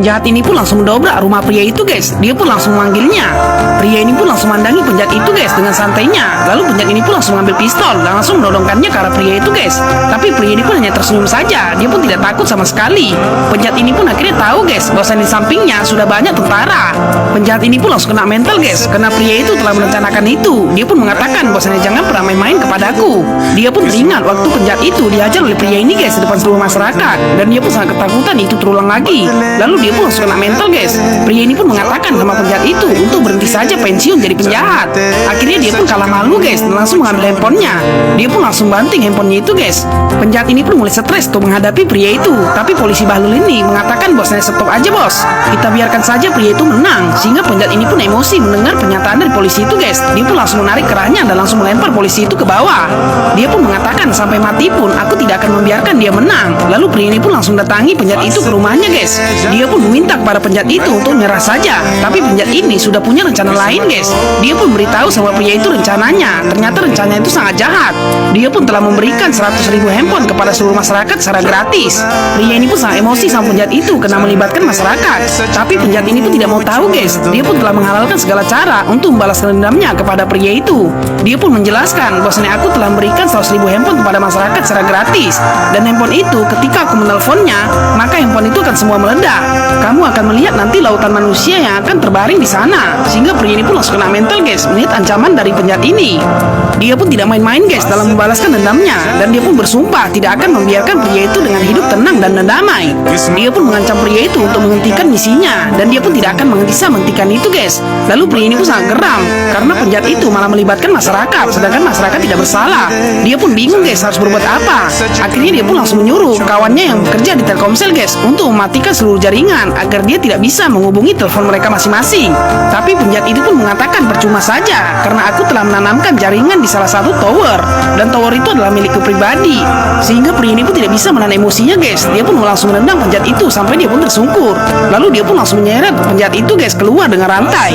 Penjahat ini pun langsung mendobrak rumah pria itu, guys. Dia pun langsung memanggilnya. Pria ini pun langsung mandangi penjahat itu, guys, dengan santainya. Lalu penjahat ini pun langsung ambil pistol dan langsung menodongkannya ke arah pria itu, guys. Tapi pria ini pun hanya tersenyum saja. Dia pun tidak takut sama sekali. Penjahat ini pun akhirnya tahu, guys, bahwa di sampingnya sudah banyak tentara. Penjahat ini pun langsung kena mental, guys, karena pria itu telah merencanakan itu. Dia pun mengatakan bahwasanya jangan pernah main-main kepadaku. Dia pun teringat waktu penjahat itu dihajar oleh pria ini, guys, di depan seluruh masyarakat. Dan dia pun sangat ketakutan itu terulang lagi. Lalu dia pun langsung kena mental, guys. Pria ini pun mengatakan sama penjahat itu untuk berhenti saja pensiun jadi penjahat. Akhirnya dia pun kalah malu, guys, dan langsung mengambil handphonenya. Dia pun langsung banting handphonenya itu, guys. Penjahat ini pun mulai stres untuk menghadapi pria itu. Tapi polisi Bahlul ini mengatakan bosnya stop aja, bos. Kita biarkan saja pria itu menang. Sehingga penjahat ini pun emosi mendengar pernyataan dari polisi itu, guys. Dia pun langsung menarik kerahnya dan langsung melempar polisi itu ke bawah. Dia pun mengatakan sampai mati pun aku tidak akan membiarkan dia menang. Lalu pria ini pun langsung datangi penjahat itu ke rumahnya, guys. Dia pun meminta kepada penjahat itu untuk menyerah saja. Tapi penjahat ini sudah punya rencana lain, guys. Dia pun beritahu sama pria itu rencananya. Ternyata rencananya itu sangat jahat. Dia pun telah memberikan 100.000 handphone kepada seluruh masyarakat secara gratis. Pria ini pun sangat emosi sama penjahat itu karena melibatkan masyarakat. Tapi penjahat ini pun tidak mau tahu, guys. Dia pun telah menghalalkan segala cara untuk membalaskan dendamnya kepada pria itu. Dia pun menjelaskan bahwasanya aku telah memberikan 100.000 handphone kepada masyarakat secara gratis. Dan handphone itu ketika aku menelponnya, maka handphone itu akan semua meledak. Kamu akan melihat nanti lautan manusia yang akan terbaring di sana. Sehingga pria ini pun langsung kena mental, guys, melihat ancaman dari penjahat ini. Dia pun tidak main-main, guys, dalam membalaskan dendamnya. Dan dia pun bersumpah tidak akan membiarkan pria itu dengan hidup tenang dan damai. Dia pun mengancam pria itu untuk menghentikan misinya. Dan dia pun tidak akan bisa menghentikan itu, guys. Lalu pria ini pun sangat geram karena penjahat itu malah melibatkan masyarakat, sedangkan masyarakat tidak bersalah. Dia pun bingung, guys, harus berbuat apa. Akhirnya dia pun langsung menyuruh kawannya yang bekerja di Telkomsel, guys, untuk mematikan seluruh jaringan agar dia tidak bisa menghubungi telepon mereka masing-masing. Tapi penjahat itu pun mengatakan percuma saja karena aku telah menanamkan jaringan di salah satu tower dan tower itu adalah milikku pribadi. Sehingga pria ini pun tidak bisa menahan emosinya, guys. Dia pun langsung menendang penjahat itu sampai dia pun tersungkur. Lalu dia pun langsung menyeret penjahat itu, guys, keluar dengan rantai.